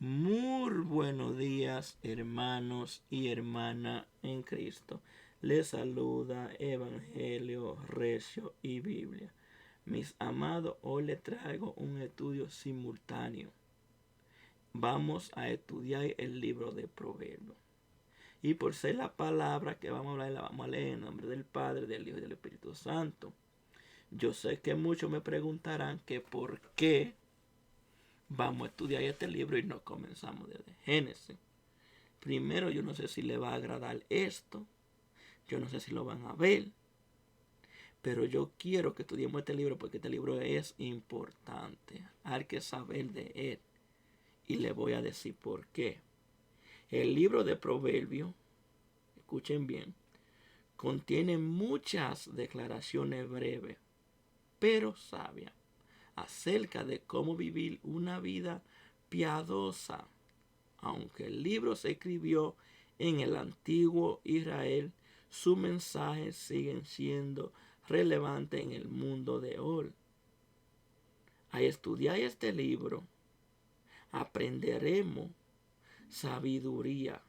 Muy buenos días, hermanos y hermanas en Cristo. Les saluda Evangelio, Recio y Biblia. Mis amados, hoy les traigo un estudio simultáneo. Vamos a estudiar el libro de Proverbios. Y por ser la palabra que vamos a hablar, la vamos a leer en nombre del Padre, del Hijo y del Espíritu Santo. Yo sé que muchos me preguntarán que por qué vamos a estudiar este libro y no comenzamos desde Génesis. Primero, yo no sé si le va a agradar esto, yo no sé si lo van a ver, pero yo quiero que estudiemos este libro porque este libro es importante. Hay que saber de él y le voy a decir por qué. El libro de Proverbios, escuchen bien, contiene muchas declaraciones breves, pero sabias, acerca de cómo vivir una vida piadosa. Aunque el libro se escribió en el antiguo Israel, sus mensajes siguen siendo relevantes en el mundo de hoy. Al estudiar este libro, aprenderemos sabiduría,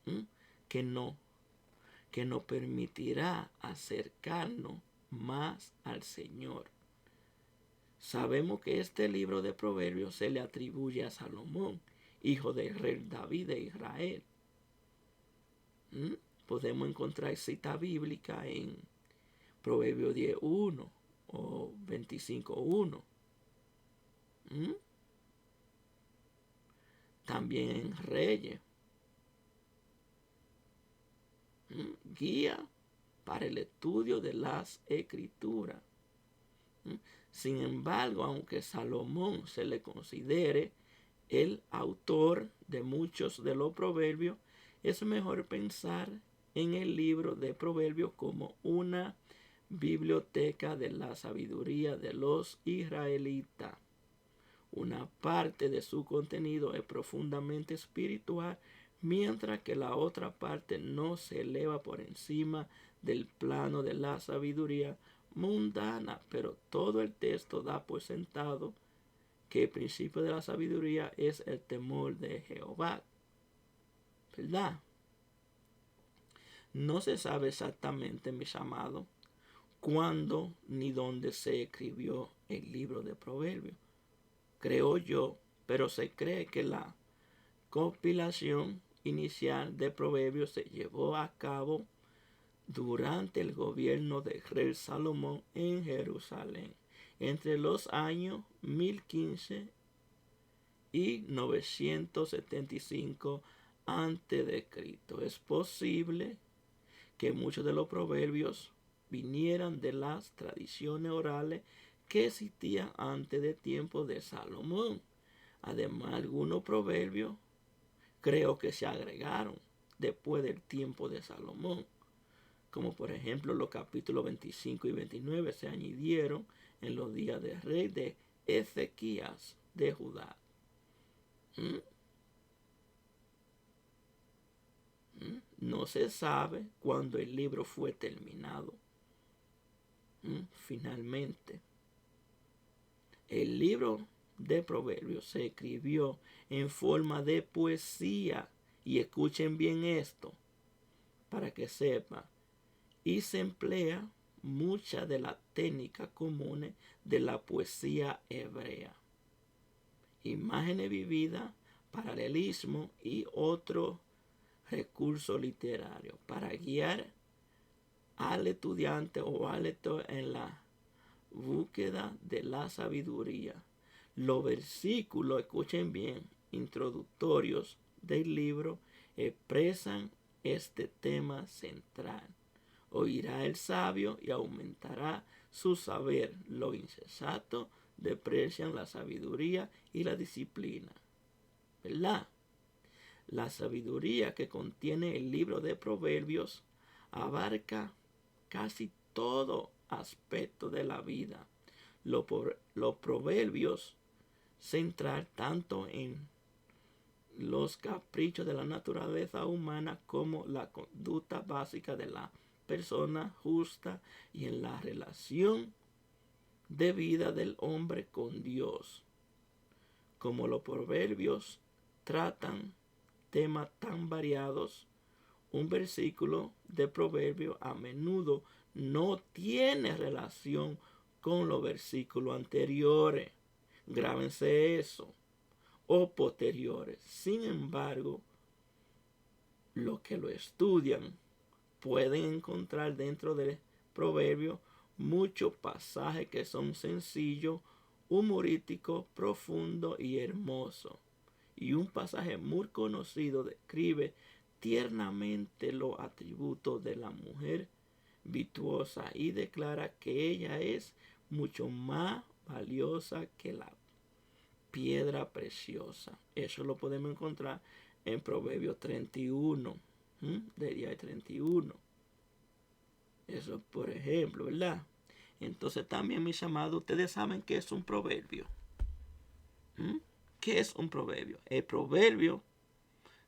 ¿m? que no, que nos permitirá acercarnos más al Señor. Sabemos que este libro de Proverbios se le atribuye a Salomón, hijo del rey David de Israel. Podemos encontrar cita bíblica en Proverbios 10:1 o 25:1. También en Reyes. Guía para el estudio de las Escrituras. Sin embargo, aunque Salomón se le considere el autor de muchos de los proverbios, es mejor pensar en el libro de Proverbios como una biblioteca de la sabiduría de los israelitas. Una parte de su contenido es profundamente espiritual, mientras que la otra parte no se eleva por encima del plano de la sabiduría mundana, pero todo el texto da por sentado que el principio de la sabiduría es el temor de Jehová. ¿Verdad? No se sabe exactamente, mis amados, cuándo ni dónde se escribió el libro de Proverbios. Creo yo, pero se cree que la compilación inicial de Proverbios se llevó a cabo durante el gobierno del rey Salomón en Jerusalén, entre los años 1015 y 975 a.C. Es posible que muchos de los proverbios vinieran de las tradiciones orales que existían antes de tiempo de Salomón. Además, algunos proverbios creo que se agregaron después del tiempo de Salomón, como por ejemplo los capítulos 25 y 29 se añadieron en los días del rey de Ezequías de Judá. No se sabe cuándo el libro fue terminado. Finalmente, el libro de Proverbios se escribió en forma de poesía. Y escuchen bien esto, para que sepan. Y se emplea muchas de las técnicas comunes de la poesía hebrea. Imágenes vividas, paralelismo y otros recursos literarios para guiar al estudiante o al lector en la búsqueda de la sabiduría. Los versículos, escuchen bien, introductorios del libro expresan este tema central. Oirá el sabio y aumentará su saber. Los insensatos desprecian la sabiduría y la disciplina. ¿Verdad? La sabiduría que contiene el libro de Proverbios abarca casi todo aspecto de la vida. Los proverbios centran tanto en los caprichos de la naturaleza humana como la conducta básica de la persona justa y en la relación de vida del hombre con Dios. Como los proverbios tratan temas tan variados, un versículo de Proverbio a menudo no tiene relación con los versículos anteriores. Grábense eso. O posteriores. Sin embargo, los que lo estudian pueden encontrar dentro del Proverbio muchos pasajes que son sencillos, humorísticos, profundos y hermosos. Y un pasaje muy conocido describe tiernamente los atributos de la mujer virtuosa y declara que ella es mucho más valiosa que la piedra preciosa. Eso lo podemos encontrar en Proverbios 31, de día 31. Eso por ejemplo, ¿verdad? Entonces también, mis amados, ustedes saben qué es un proverbio. ¿Qué es un proverbio? El proverbio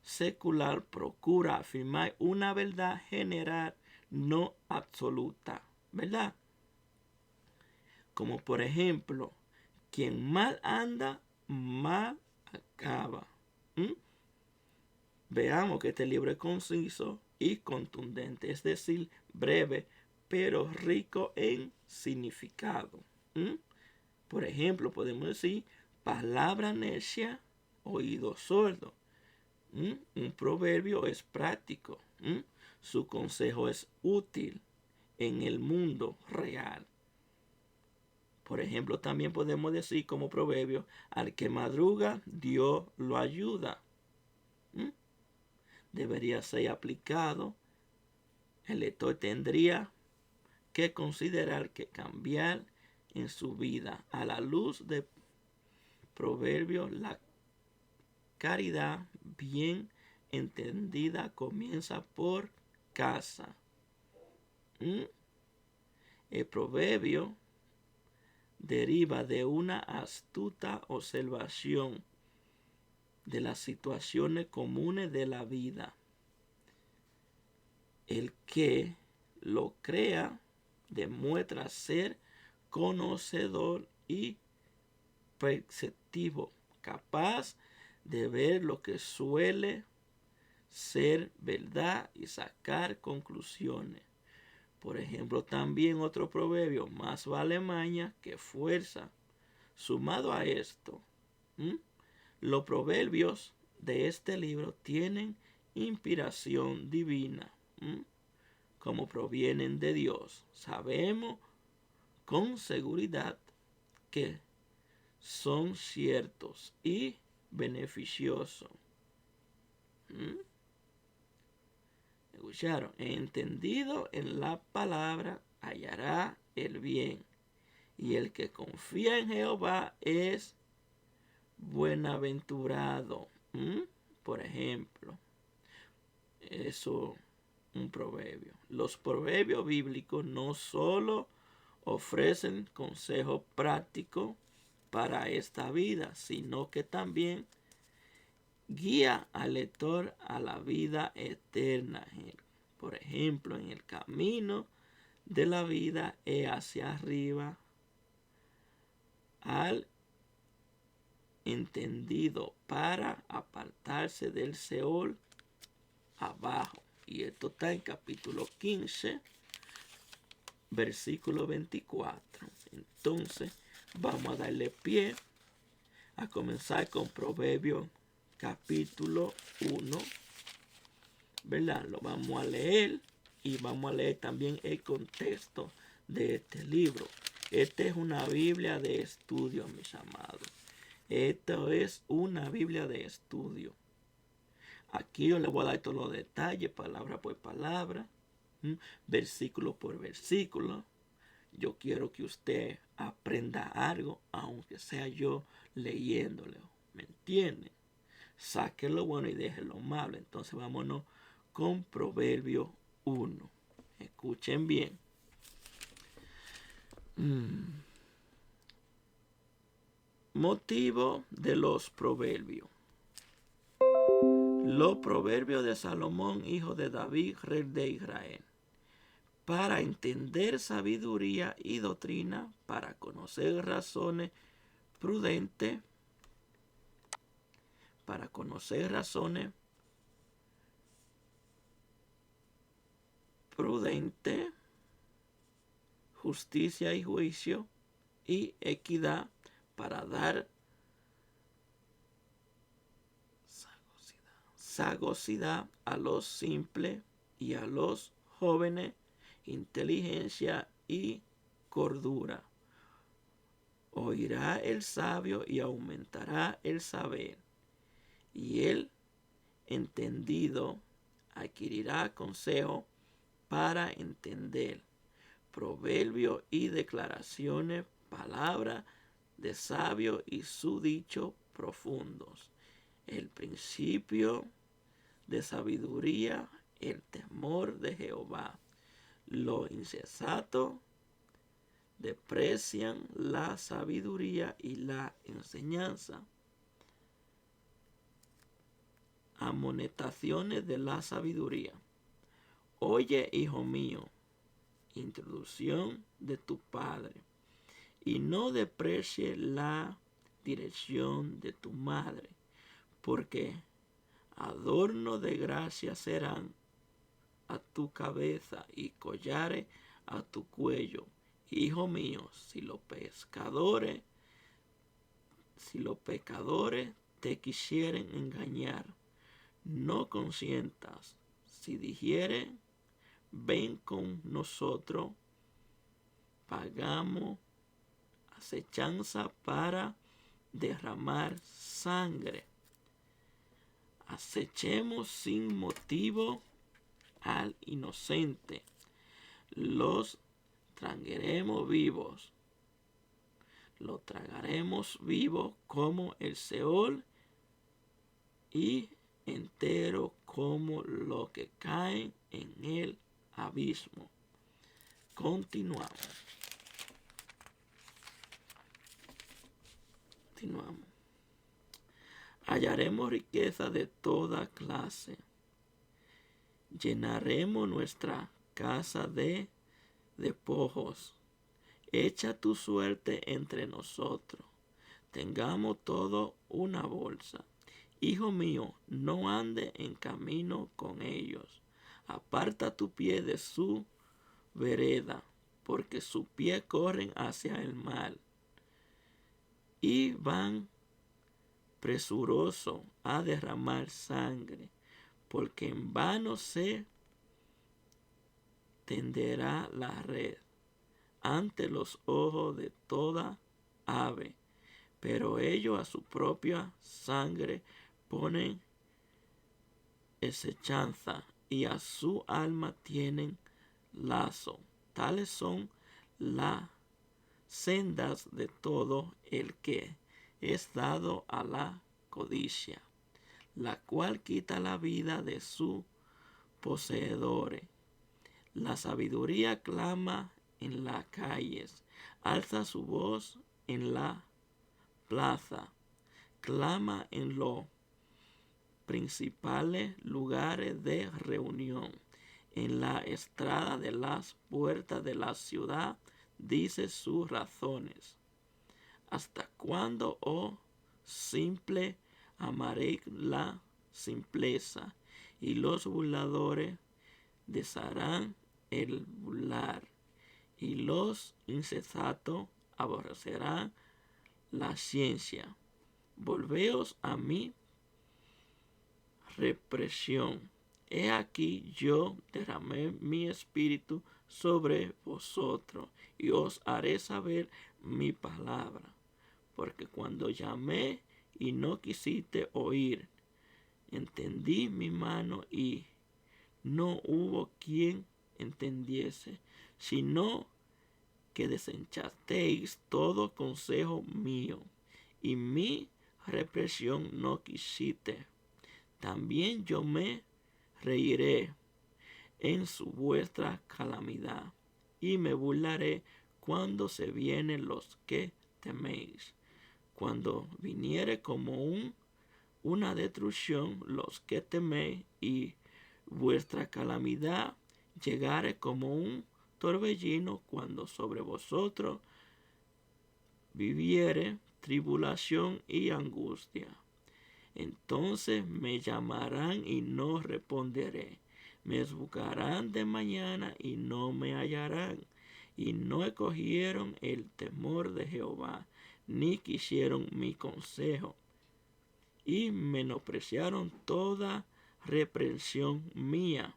secular procura afirmar una verdad general, no absoluta, ¿verdad? Como por ejemplo, quien mal anda, mal acaba. Veamos que este libro es conciso y contundente, es decir, breve, pero rico en significado. Por ejemplo, podemos decir palabra necia, oído sordo. Un proverbio es práctico. Su consejo es útil en el mundo real. Por ejemplo, también podemos decir como proverbio, al que madruga, Dios lo ayuda. Debería ser aplicado. El lector tendría que considerar que cambiar en su vida a la luz de proverbios, la caridad bien entendida comienza por casa. El proverbio deriva de una astuta observación de las situaciones comunes de la vida. El que lo crea demuestra ser conocedor y perceptivo, capaz de ver lo que suele ser verdad y sacar conclusiones. Por ejemplo, también otro proverbio, más vale maña que fuerza. Sumado a esto, los proverbios de este libro tienen inspiración divina, como provienen de Dios. Sabemos con seguridad que son ciertos y beneficiosos. ¿Escucharon? Entendido en la palabra hallará el bien, y el que confía en Jehová es buenaventurado. Por ejemplo, eso un proverbio. Los proverbios bíblicos no solo ofrecen consejos prácticos para esta vida, sino que también guía al lector a la vida eterna. Por ejemplo, en el camino de la vida es hacia arriba al entendido para apartarse del Seol abajo. Y esto está en capítulo 15, versículo 24. Entonces, vamos a darle pie a comenzar con Proverbios capítulo 1, ¿verdad? Lo vamos a leer y vamos a leer también el contexto de este libro. Esta es una Biblia de estudio, mis amados. Esto es una Biblia de estudio. Aquí yo les voy a dar todos los detalles, palabra por palabra, versículo por versículo. Yo quiero que usted aprenda algo, aunque sea yo leyéndolo. ¿Me entienden? Saque lo bueno y deje lo malo. Entonces vámonos con Proverbio 1. Escuchen bien. Motivo de los proverbios. Los proverbios de Salomón, hijo de David, rey de Israel. Para entender sabiduría y doctrina, para conocer razones prudentes, para conocer razones prudentes, justicia y juicio, y equidad, para dar sagacidad a los simples y a los jóvenes, inteligencia y cordura. Oirá el sabio y aumentará el saber, y el entendido adquirirá consejo para entender. Proverbios y declaraciones, palabra de sabio y su dicho profundos. El principio de sabiduría, el temor de Jehová. Los insensatos desprecian la sabiduría y la enseñanza. Amonestaciones de la sabiduría. Oye, hijo mío, introducción de tu padre, y no desprecie la dirección de tu madre, porque adorno de gracia serán a tu cabeza y collares a tu cuello. Hijo mío, si los pecadores te quisieren engañar, no consientas. Si dijeren, ven con nosotros, pagamos acechanza para derramar sangre. Acechemos sin motivo al inocente. Los tragaremos vivos. Lo tragaremos vivo como el Seol, y entero como lo que caen en el abismo. Continuamos. Hallaremos riqueza de toda clase. Llenaremos nuestra casa de despojos. Echa tu suerte entre nosotros. Tengamos todo una bolsa. Hijo mío, no ande en camino con ellos. Aparta tu pie de su vereda, porque sus pies corren hacia el mal y van presuroso a derramar sangre, porque en vano se tenderá la red ante los ojos de toda ave, pero ellos a su propia sangre ponen acechanza, y a su alma tienen lazo. Tales son las sendas de todo el que es dado a la codicia, la cual quita la vida de sus poseedores. La sabiduría clama en las calles, alza su voz en la plaza, clama en los principales lugares de reunión, en la estrada de las puertas de la ciudad, dice sus razones. ¿Hasta cuándo, oh simple, amaré la simpleza? Y los burladores desharán el burlar, y los insensatos aborrecerán la ciencia. Volveos a mi represión. He aquí yo derramé mi espíritu sobre vosotros, y os haré saber mi palabra. Porque cuando llamé y no quisiste oír, entendí mi mano y no hubo quien entendiese, sino que desechasteis todo consejo mío, y mi represión no quisiste. También yo me reiré en su vuestra calamidad, y me burlaré cuando se vienen los que teméis. Cuando viniere como una destrucción los que teméis, y vuestra calamidad llegare como un torbellino, cuando sobre vosotros viviere tribulación y angustia. Entonces me llamarán y no responderé. Me buscarán de mañana y no me hallarán. Y no escogieron el temor de Jehová, ni quisieron mi consejo. Y menospreciaron toda reprensión mía.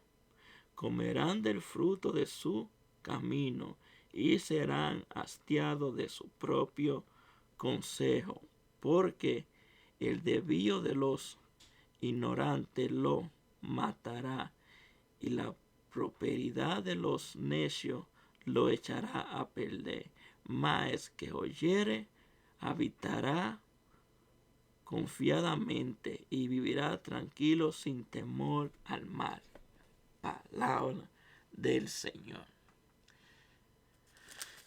Comerán del fruto de su camino y serán hastiados de su propio consejo, porque el desvío de los ignorantes lo matará, y la prosperidad de los necios lo echará a perder. Mas que oyere habitará confiadamente y vivirá tranquilo sin temor al mal. Palabra del Señor.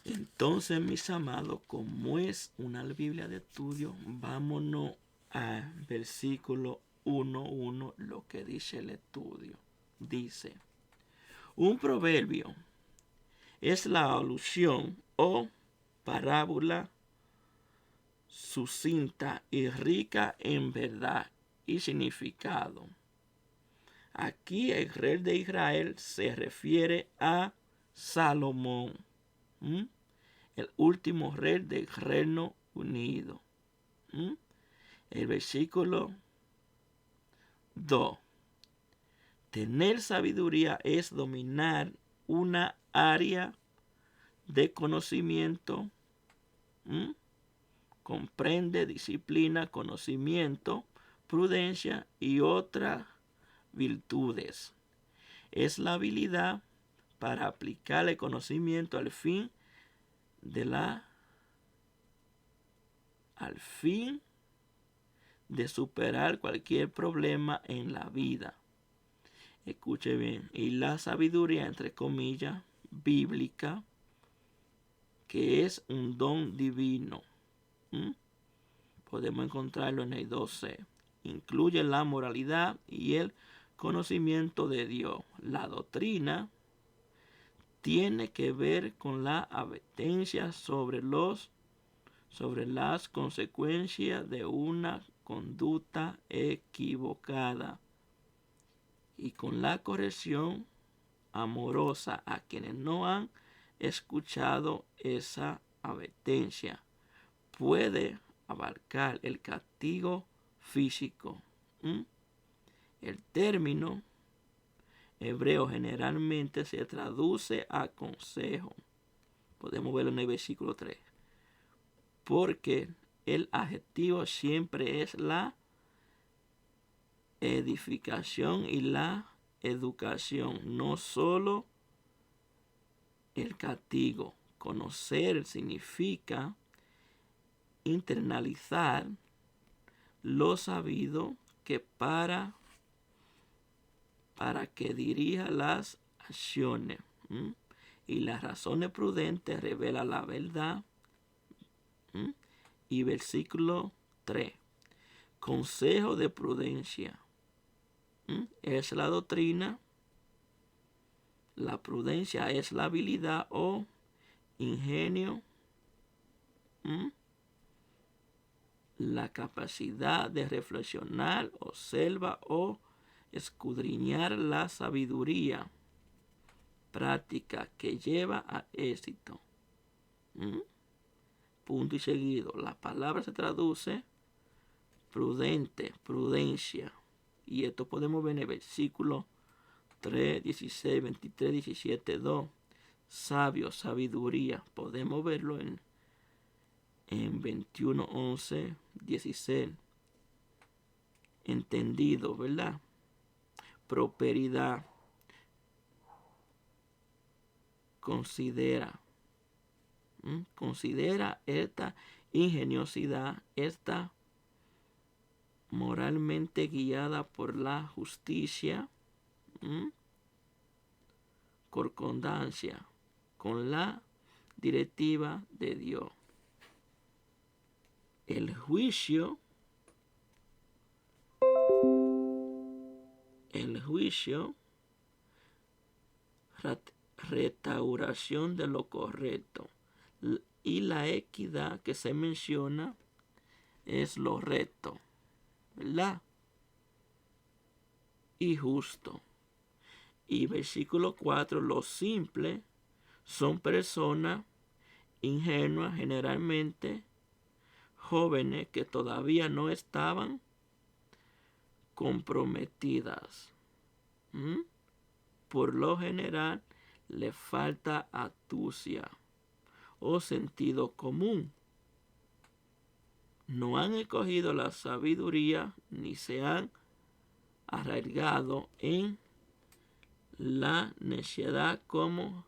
Entonces, mis amados, como es una Biblia de estudio, vámonos al versículo 1:1, lo que dice el estudio. Dice, un proverbio es la alusión o parábola sucinta y rica en verdad y significado. Aquí el rey de Israel se refiere a Salomón, el último rey del Reino Unido. El versículo 2. Tener sabiduría es dominar una área de conocimiento. Comprende disciplina, conocimiento, prudencia y otras virtudes. Es la habilidad para aplicar el conocimiento al fin de superar cualquier problema en la vida. Escuche bien. Y la sabiduría, entre comillas, bíblica, que es un don divino. Podemos encontrarlo en el 2c. Incluye la moralidad y el conocimiento de Dios. La doctrina tiene que ver con la advertencia sobre las consecuencias de una conducta equivocada y con la corrección amorosa a quienes no han escuchado esa advertencia. Puede abarcar el castigo físico. El término hebreo generalmente se traduce a consejo. Podemos verlo en el versículo 3. Porque el adjetivo siempre es la edificación y la educación, no solo el castigo. Conocer significa internalizar lo sabido que para que dirija las acciones. Y las razones prudentes revela la verdad. Y versículo 3. Consejo de prudencia. Es la doctrina. La prudencia es la habilidad o ingenio. La capacidad de reflexionar, observar o escudriñar la sabiduría práctica que lleva a éxito. Punto y seguido. La palabra se traduce prudente, prudencia. Y esto podemos ver en el versículo 3, 16, 23, 17, 2. Sabio, sabiduría. Podemos verlo en 21, 11, 16. Entendido, ¿verdad? Prosperidad. Considera esta ingeniosidad, esta moralmente guiada por la justicia, concordancia con la directiva de Dios. El juicio restauración de lo correcto, y la equidad que se menciona es lo recto. ¿verdad? Y justo. Y versículo 4, los simples son personas ingenuas, generalmente jóvenes que todavía no estaban comprometidas. ¿Mm? Por lo general, le falta astucia o sentido común. No han escogido la sabiduría ni se han arraigado en la necedad como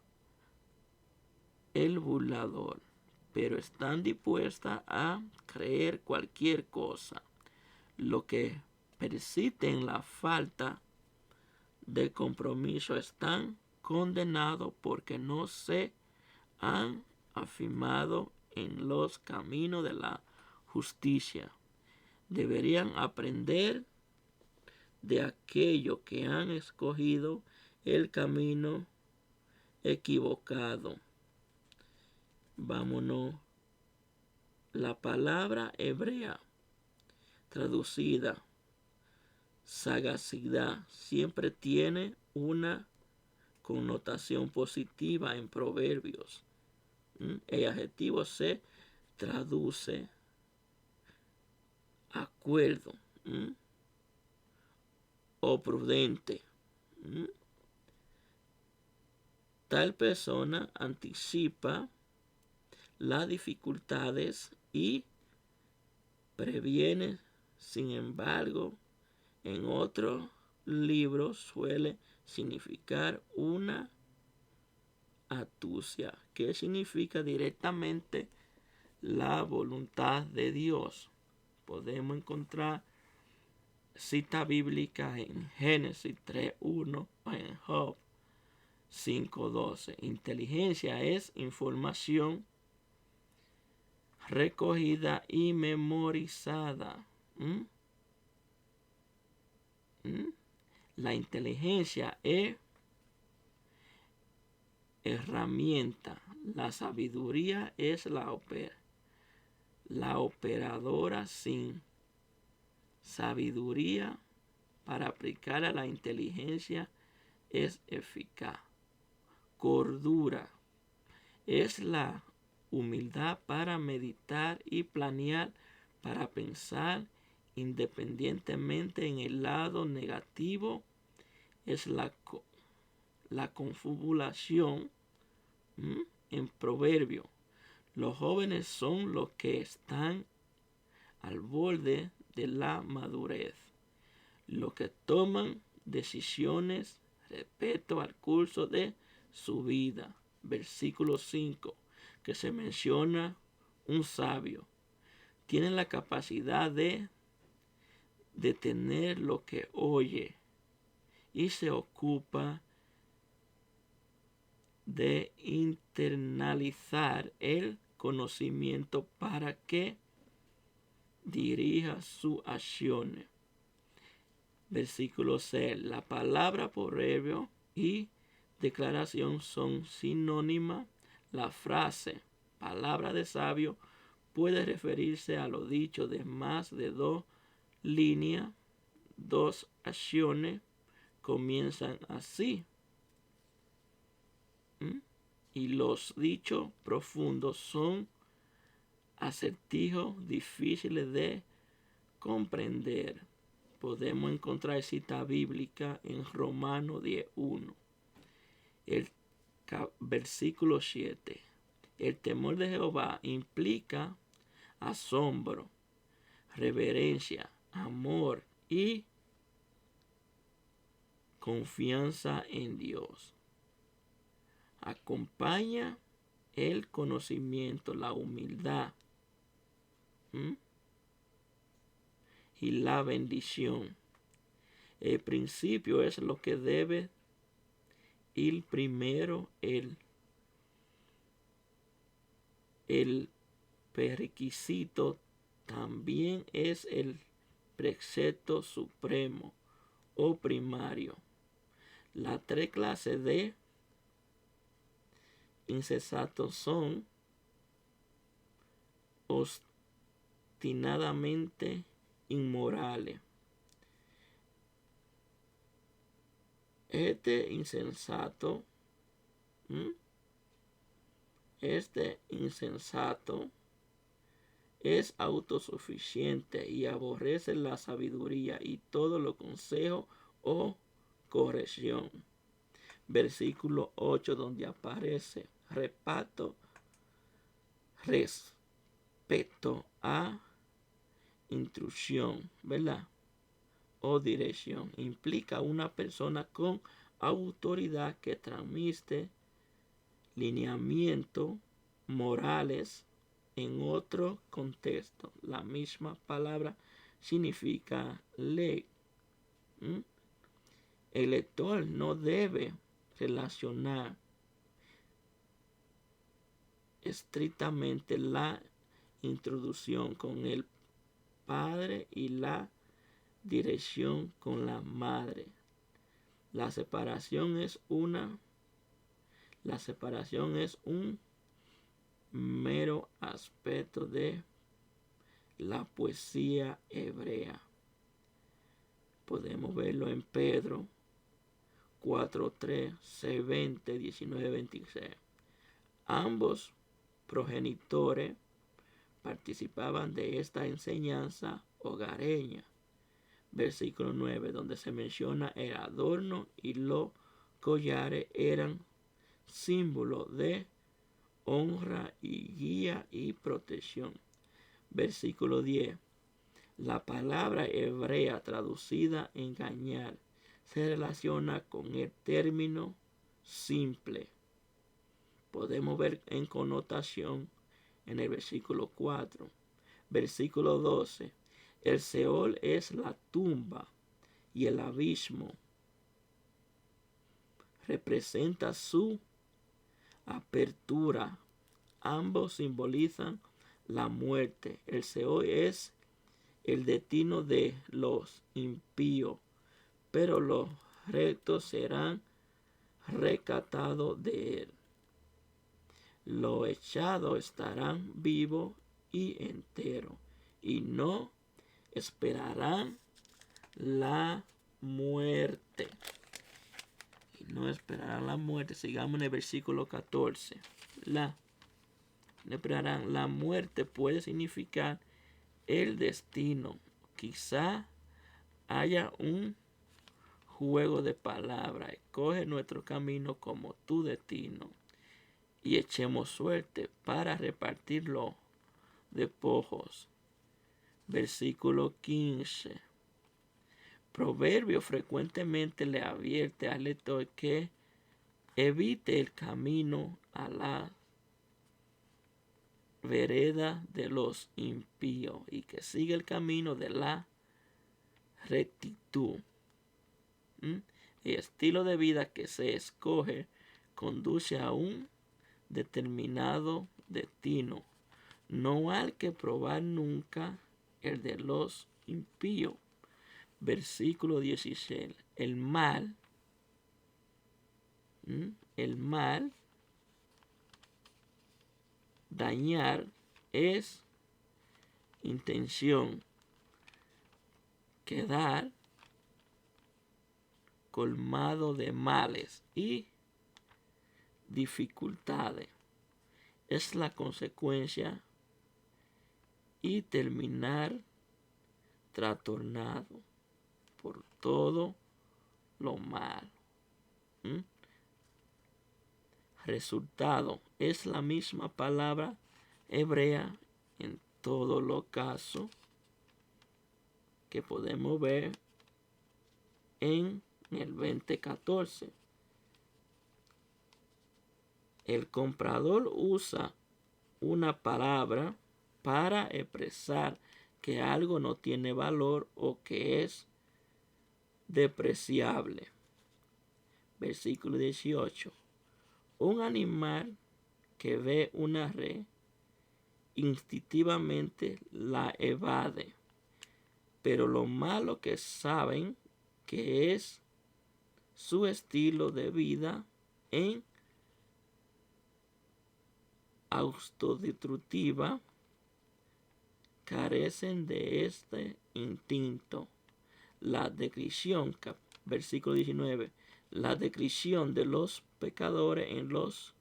el burlador, pero están dispuestas a creer cualquier cosa. Lo que persiste en la falta de compromiso están condenados porque no se han afirmado en los caminos de la justicia. Deberían aprender de aquello que han escogido el camino equivocado. Vámonos. La palabra hebrea traducida sagacidad siempre tiene una connotación positiva en Proverbios. El adjetivo se traduce acuerdo o prudente. Tal persona anticipa las dificultades y previene. Sin embargo, en otros libros suele significar una astucia, que significa directamente la voluntad de Dios. Podemos encontrar cita bíblica en Génesis 3:1 o en Job 5:12. Inteligencia es información recogida y memorizada. La inteligencia es herramienta. La sabiduría es la operadora. Sin sabiduría para aplicar a la inteligencia es eficaz. Cordura es la humildad para meditar y planear, para pensar independientemente en el lado negativo. Es la confabulación. En Proverbio, los jóvenes son los que están al borde de la madurez, los que toman decisiones respecto al curso de su vida. Versículo 5, que se menciona un sabio. Tienen la capacidad de detener lo que oye y se ocupa de internalizar el conocimiento para que dirija sus acciones. Versículo 6. La palabra proverbio y declaración son sinónimas. La frase palabra de sabio puede referirse a lo dicho de más de dos líneas. Dos acciones comienzan así. Y los dichos profundos son acertijos difíciles de comprender. Podemos encontrar cita bíblica en Romanos 10:1. El versículo 7. El temor de Jehová implica asombro, reverencia, amor y confianza en Dios. Acompaña el conocimiento, la humildad y la bendición. El principio es lo que debe ir primero. El prerequisito también es el precepto supremo o primario. Las tres clases de insensatos son obstinadamente inmorales. Este insensato es autosuficiente y aborrece la sabiduría y todo lo consejo o corrección. Versículo 8, donde aparece respecto a instrucción, ¿verdad? O dirección. Implica una persona con autoridad que transmite lineamientos morales en otro contexto. La misma palabra significa ley. El lector no debe relacionar estrictamente la introducción con el padre y la dirección con la madre. La separación es un mero aspecto de la poesía hebrea. Podemos verlo en Pedro 4:3, 6:20, 19:26. Ambos progenitores participaban de esta enseñanza hogareña. Versículo 9, donde se menciona el adorno y los collares eran símbolo de honra y guía y protección. Versículo 10, la palabra hebrea traducida engañar se relaciona con el término simple. Podemos ver en connotación en el versículo 4. Versículo 12. El Seol es la tumba y el abismo representa su apertura. Ambos simbolizan la muerte. El Seol es el destino de los impíos, pero los rectos serán rescatados de él. Los echados estarán vivos y enteros y no esperarán la muerte. Sigamos en el versículo 14. No esperarán la muerte puede significar el destino. Quizá haya un juego de palabras. Escoge nuestro camino como tu destino y echemos suerte para repartir los despojos. Versículo 15. Proverbio frecuentemente le advierte al lector que evite el camino a la vereda de los impíos y que siga el camino de la rectitud. El estilo de vida que se escoge conduce a un determinado destino, no hay que probar nunca el de los impíos. Versículo 16. El mal, dañar es intención, quedar colmado de males y dificultades. Es la consecuencia y terminar trastornado por todo lo malo. Resultado es la misma palabra hebrea en todos los casos que podemos ver en el 20:14. El comprador usa una palabra para expresar que algo no tiene valor o que es despreciable. Versículo 18. Un animal que ve una red instintivamente la evade, pero lo malo que saben que es su estilo de vida en autodestructiva carecen de este instinto. La descripción, versículo 19, la descripción de los pecadores en los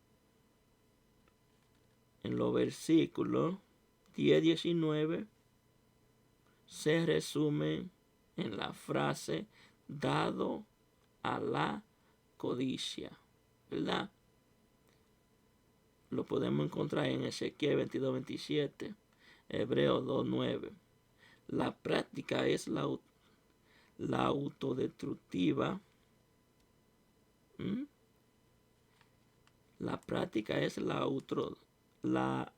versículos 10 y 19 se resumen en la frase dado a la codicia, ¿verdad? Lo podemos encontrar en Ezequiel 22:27, Hebreos 2:9. La práctica es la autodestructiva. La práctica es la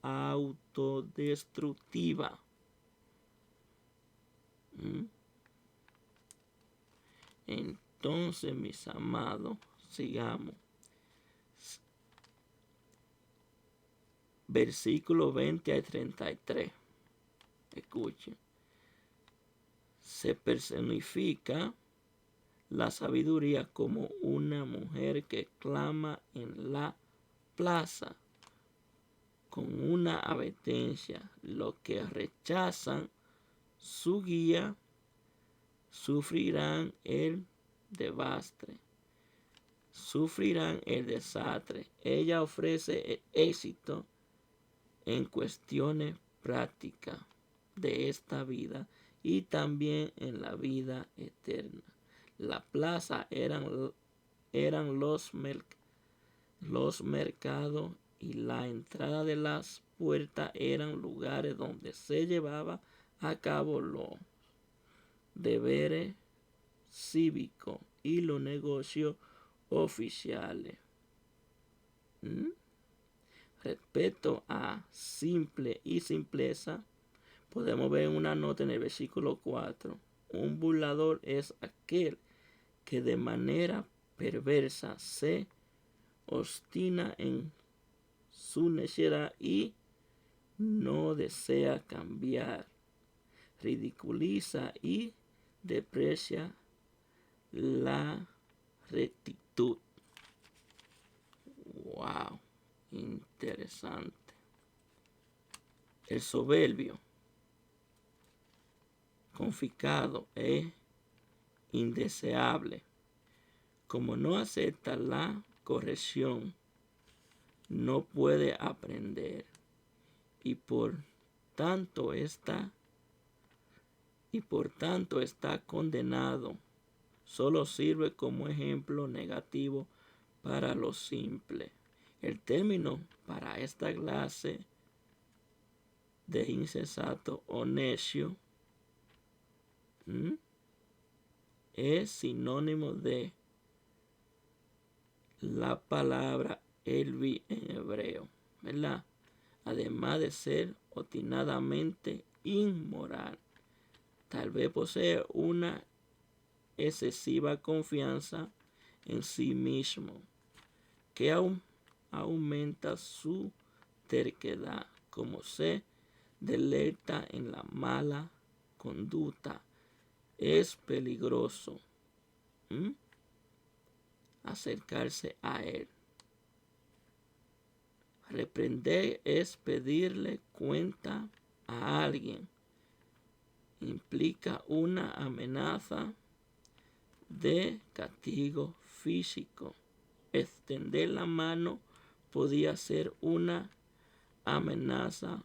autodestructiva. Entonces, mis amados, sigamos. Versículo 20 al 33. Escuchen. Se personifica la sabiduría como una mujer que clama en la plaza con una advertencia. Los que rechazan su guía sufrirán el desastre. Ella ofrece el éxito en cuestiones prácticas de esta vida y también en la vida eterna. La plaza eran los mercados y la entrada de las puertas eran lugares donde se llevaba a cabo los deberes cívicos y los negocios oficiales. Respecto a simple y simpleza, podemos ver una nota en el versículo 4. Un burlador es aquel que de manera perversa se obstina en su necedad y no desea cambiar. Ridiculiza y desprecia la rectitud. Wow, interesante. El soberbio, confiscado, es indeseable. Como no acepta la corrección, no puede aprender y por tanto está condenado. Solo sirve como ejemplo negativo para los simples. El término para esta clase de insensato o necio es sinónimo de la palabra elvi en hebreo, ¿verdad? Además de ser obstinadamente inmoral, tal vez posee una excesiva confianza en sí mismo que aumenta su terquedad, como se deleita en la mala conducta. Es peligroso acercarse a él. Reprender es pedirle cuenta a alguien. Implica una amenaza de castigo físico. Extender la mano podía ser una amenaza,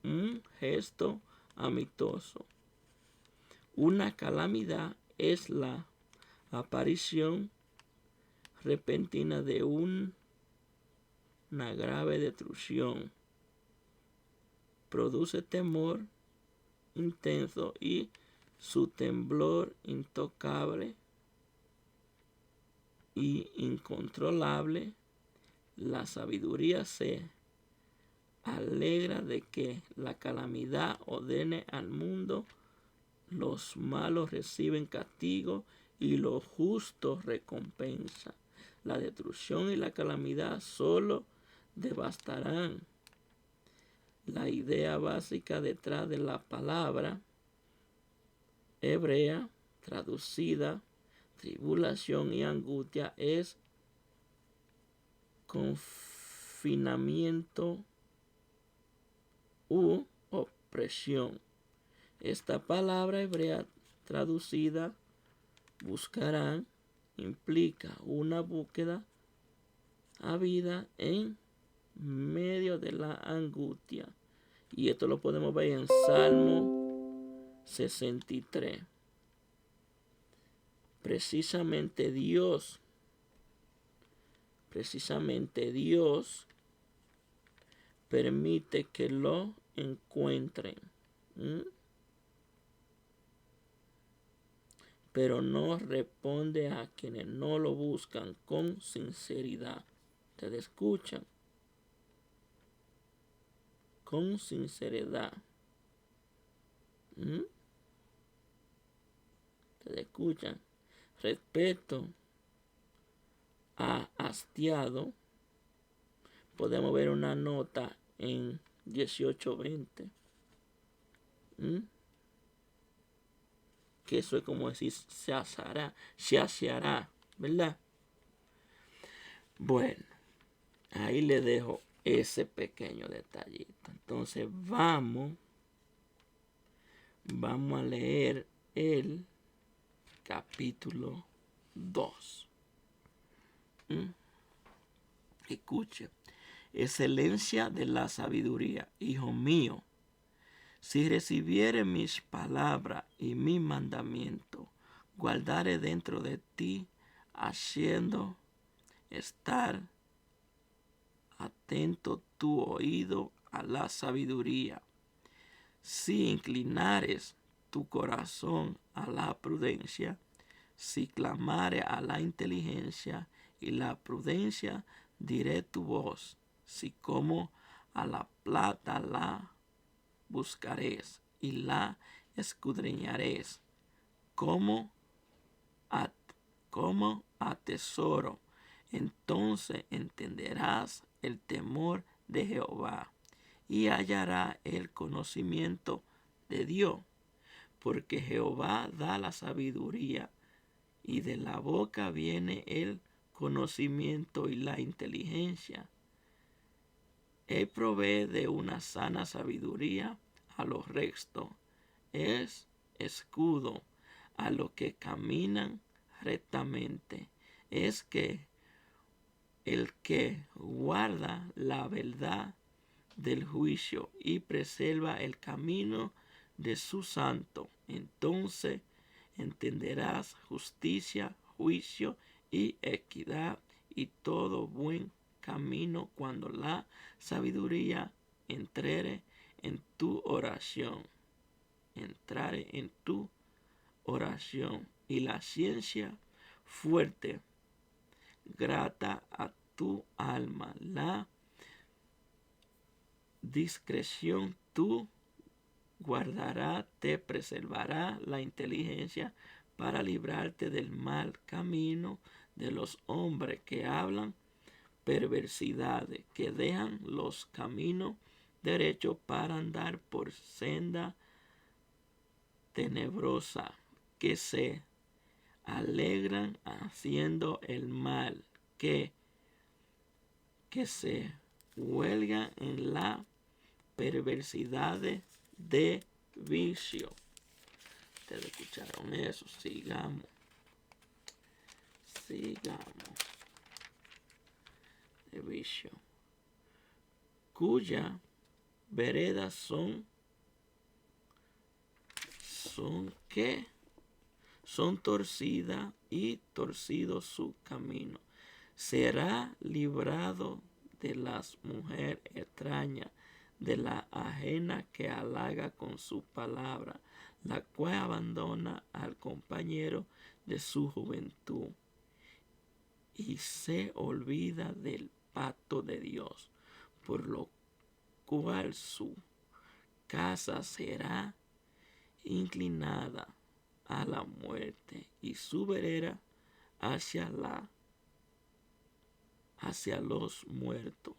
un gesto amistoso. Una calamidad es la aparición repentina de una grave destrucción. Produce temor intenso y su temblor intocable y incontrolable. La sabiduría se alegra de que la calamidad ordene al mundo. Los malos reciben castigo y los justos recompensa. La destrucción y la calamidad solo devastarán. La idea básica detrás de la palabra hebrea traducida tribulación y angustia es confinamiento u opresión. Esta palabra hebrea traducida buscarán implica una búsqueda habida en medio de la angustia. Y esto lo podemos ver en Salmo 63. Precisamente Dios permite que lo encuentren. Pero no responde a quienes no lo buscan con sinceridad. ¿Ustedes escuchan? Con sinceridad. ¿Ustedes escuchan? Respecto a hastiado, podemos ver una nota en 18:20. Que eso es como decir se hará, ¿verdad? Bueno, ahí le dejo ese pequeño detallito. Entonces vamos a leer el capítulo 2. Escuche. Excelencia de la sabiduría, hijo mío. Si recibiere mis palabras y mi mandamiento, guardaré dentro de ti, haciendo estar atento tu oído a la sabiduría. Si inclinares tu corazón a la prudencia, si clamare a la inteligencia y la prudencia, diré tu voz. Si como a la plata la buscaréis y la escudriñaréis como a tesoro, entonces entenderás el temor de Jehová y hallará el conocimiento de Dios, porque Jehová da la sabiduría y de la boca viene el conocimiento y la inteligencia. Él provee de una sana sabiduría a los rectos, es escudo a los que caminan rectamente. Es que el que guarda la verdad del juicio y preserva el camino de su santo, entonces entenderás justicia, juicio y equidad y todo buen camino cuando la sabiduría entrare en tu oración. Y la ciencia fuerte, grata a tu alma. La discreción tú guardará, te preservará la inteligencia para librarte del mal camino de los hombres que hablan perversidades, que dejan los caminos derechos para andar por senda tenebrosa, que se alegran haciendo el mal, que se huelgan en la perversidad de vicio. Ustedes escucharon eso. Sigamos. De vicio. Cuya veredas son ¿qué? Son torcidas y torcido su camino. Será librado de las mujeres extrañas, de la ajena que halaga con su palabra, la cual abandona al compañero de su juventud y se olvida del pacto de Dios, por lo cual su casa será inclinada a la muerte y su vereda hacia los muertos.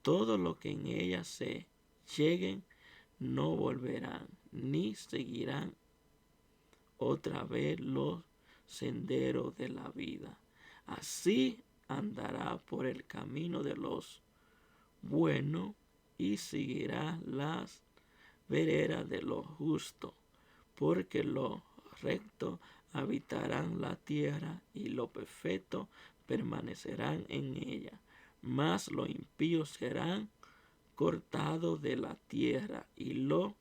Todo lo que en ella se lleguen no volverán, ni seguirán otra vez los senderos de la vida. Así andará por el camino de los buenos y seguirá las vereda de lo justo, porque los rectos habitarán la tierra y los perfectos permanecerán en ella. Mas los impíos serán cortados de la tierra y los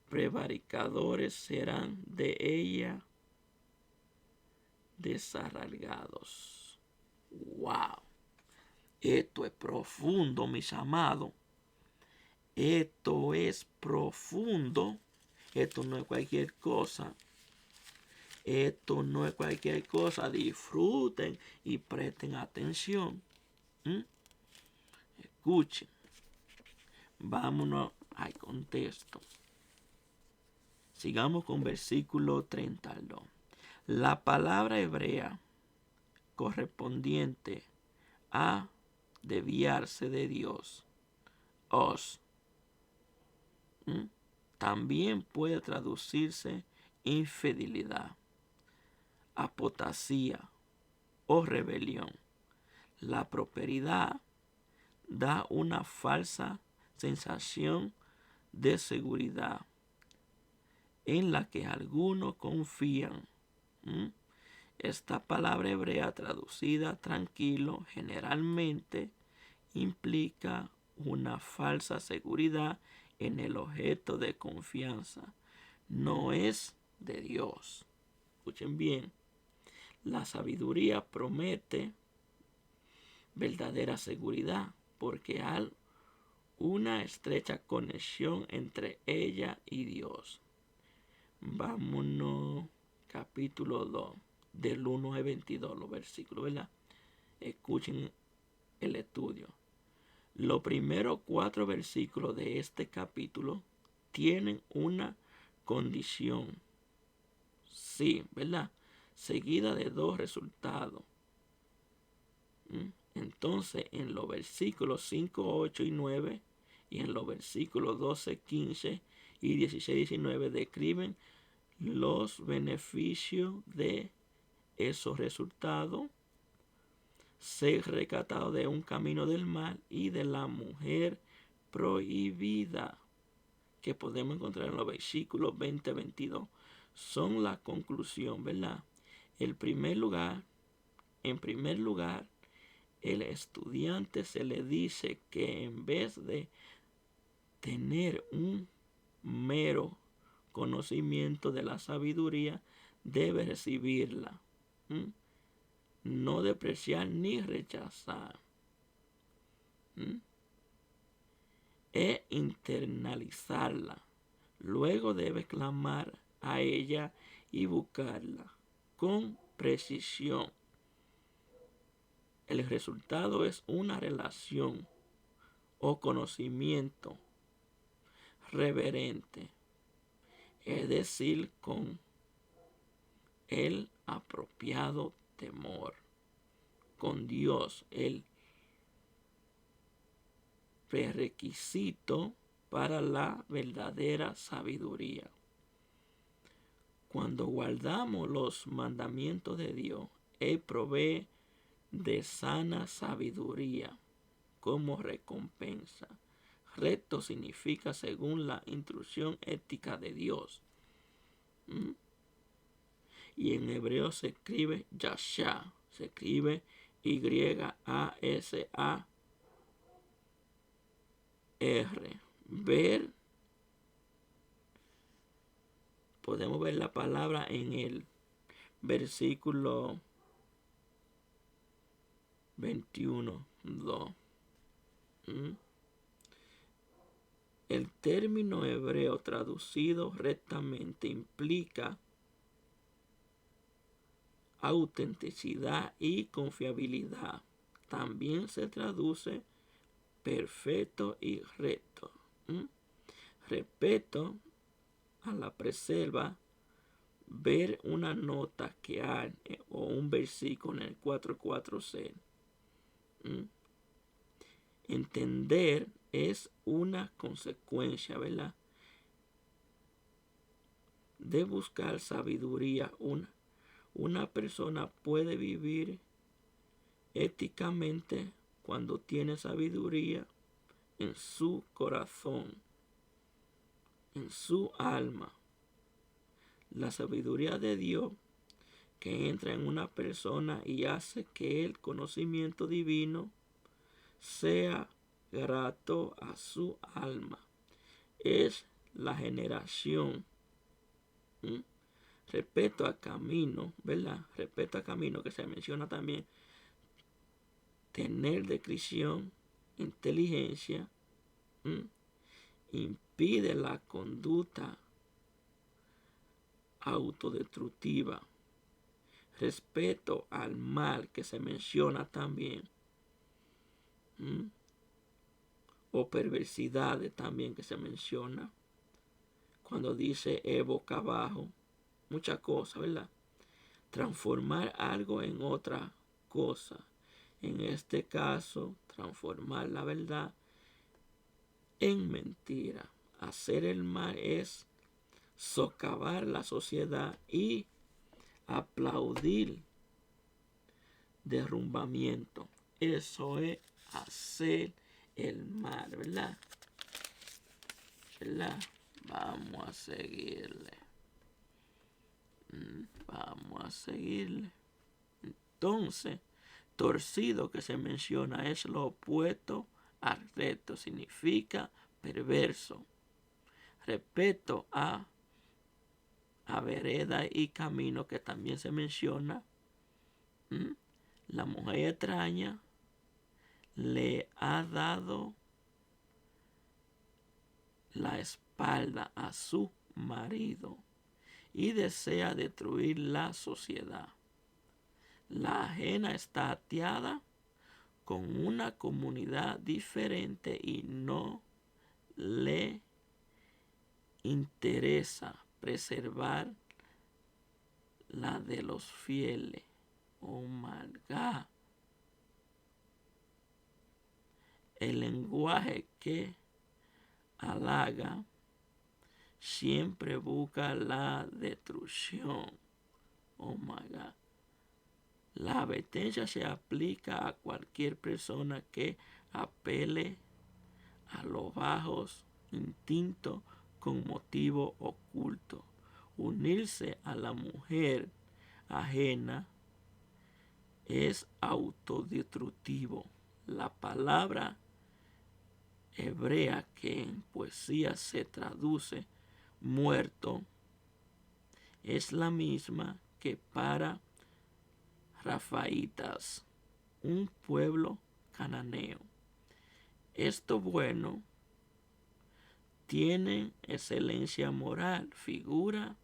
prevaricadores serán de ella desarraigados. ¡Wow! Esto es profundo, mis amados. Esto es profundo. Esto no es cualquier cosa. Esto no es cualquier cosa. Disfruten y presten atención. Escuchen. Vámonos al contexto. Sigamos con versículo 32. La palabra hebrea correspondiente a desviarse de Dios, os, también puede traducirse infidelidad, apostasía o rebelión. La prosperidad da una falsa sensación de seguridad en la que algunos confían. Esta palabra hebrea traducida tranquilo generalmente implica una falsa seguridad en el objeto de confianza. No es de Dios. Escuchen bien. La sabiduría promete verdadera seguridad porque hay una estrecha conexión entre ella y Dios. Vámonos, capítulo 2, del 1 al 22, los versículos, ¿verdad? Escuchen el estudio. Los primeros 4 versículos de este capítulo tienen una condición, sí, ¿verdad? Seguida de 2 resultados. Entonces, en los versículos 5, 8 y 9, y en los versículos 12, 15 y 16, 19, describen los beneficios de esos resultados: ser rescatado de un camino del mal y de la mujer prohibida, que podemos encontrar en los versículos 20, 22. Son la conclusión, ¿verdad? En primer lugar, el estudiante se le dice que en vez de tener un mero conocimiento de la sabiduría, debe recibirla. No despreciar ni rechazar. E internalizarla. Luego debe clamar a ella y buscarla con precisión. El resultado es una relación o conocimiento reverente, es decir, con el apropiado temor, con Dios, el prerequisito para la verdadera sabiduría. Cuando guardamos los mandamientos de Dios, Él provee de sana sabiduría como recompensa. Recto significa según la instrucción ética de Dios. Y en hebreo se escribe Yashar, se escribe Y-A-S-A-R. Ver, podemos ver la palabra en el versículo 21, 2. El término hebreo traducido rectamente implica autenticidad y confiabilidad. También se traduce perfecto y recto. Respeto a la preserva, ver una nota que hay o un versículo en el 446. Entender es una consecuencia, ¿verdad?, de buscar sabiduría. Una persona puede vivir éticamente cuando tiene sabiduría en su corazón. en su alma. La sabiduría de Dios que entra en una persona y hace que el conocimiento divino sea grato a su alma. Es la generación. Respecto a camino, ¿verdad? Respecto a camino que se menciona también, tener descripción, inteligencia, impide la conducta autodestructiva. Respecto al mal que se menciona también, o perversidades también que se menciona, cuando dice boca abajo, muchas cosas, ¿verdad? Transformar algo en otra cosa. En este caso, transformar la verdad en mentira. Hacer el mal es socavar la sociedad y aplaudir derrumbamiento. Eso es hacer el mal, ¿verdad? ¿Verdad? Vamos a seguirle. Vamos a seguirle. Entonces, torcido que se menciona es lo opuesto a recto. Significa perverso. Respecto a vereda y camino que también se menciona, la mujer extraña le ha dado la espalda a su marido y desea destruir la sociedad. La ajena está ateada con una comunidad diferente y no le interesa preservar la de los fieles. Oh my God. El lenguaje que halaga siempre busca la destrucción. Oh my God. La advertencia se aplica a cualquier persona que apele a los bajos instintos con motivo oculto. Unirse a la mujer ajena es autodestructivo. La palabra hebrea que en poesía se traduce muerto es la misma que para Rafaítas, un pueblo cananeo. Esto bueno tiene excelencia moral, figura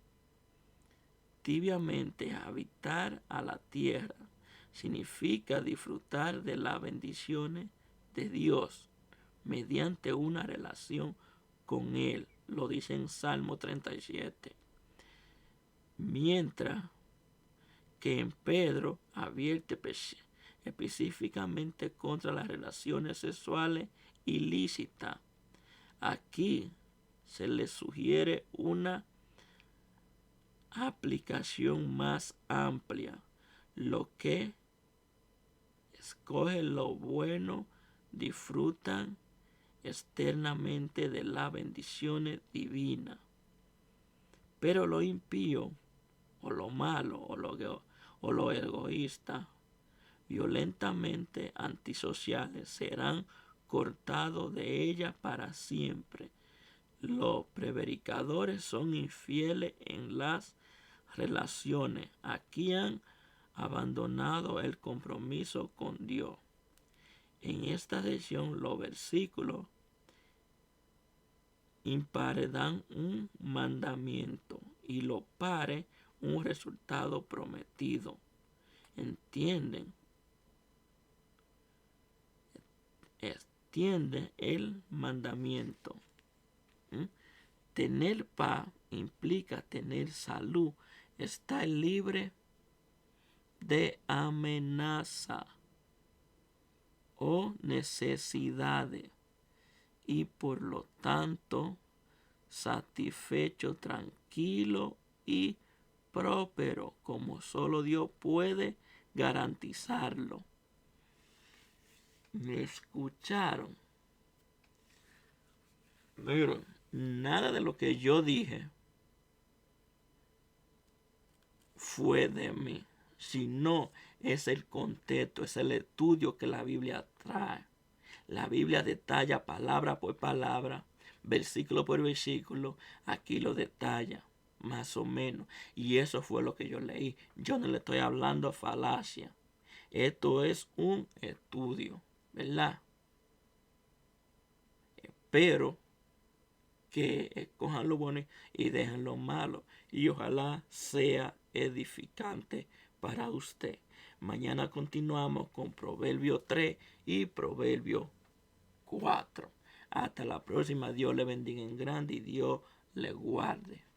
tibiamente habitar a la tierra. Significa disfrutar de las bendiciones de Dios mediante una relación con Él. Lo dice en Salmo 37. Mientras que en Pedro advierte específicamente contra las relaciones sexuales ilícitas. Aquí se le sugiere una aplicación más amplia. Lo que escoge lo bueno disfrutan externamente de las bendiciones divinas. Pero lo impío, o lo malo, o lo egoísta, violentamente antisociales, serán cortados de ella para siempre. Los prevaricadores son infieles en las relaciones. Aquí han abandonado el compromiso con Dios. En esta sección los versículos impares dan un mandamiento y los pares un resultado prometido. ¿Entienden? Extiende el mandamiento. Tener paz implica tener salud, estar libre de amenaza o necesidades y por lo tanto satisfecho, tranquilo y próspero, como solo Dios puede garantizarlo. ¿Me escucharon? Miren, nada de lo que yo dije fue de mí, sino es el contexto, es el estudio que la Biblia trae. La Biblia detalla palabra por palabra, versículo por versículo, aquí lo detalla más o menos. Y eso fue lo que yo leí. Yo no le estoy hablando falacia. Esto es un estudio, ¿verdad? Pero que escojan lo bueno y dejen lo malo. Y ojalá sea edificante para usted. Mañana continuamos con Proverbio 3 y Proverbio 4. Hasta la próxima. Dios le bendiga en grande y Dios le guarde.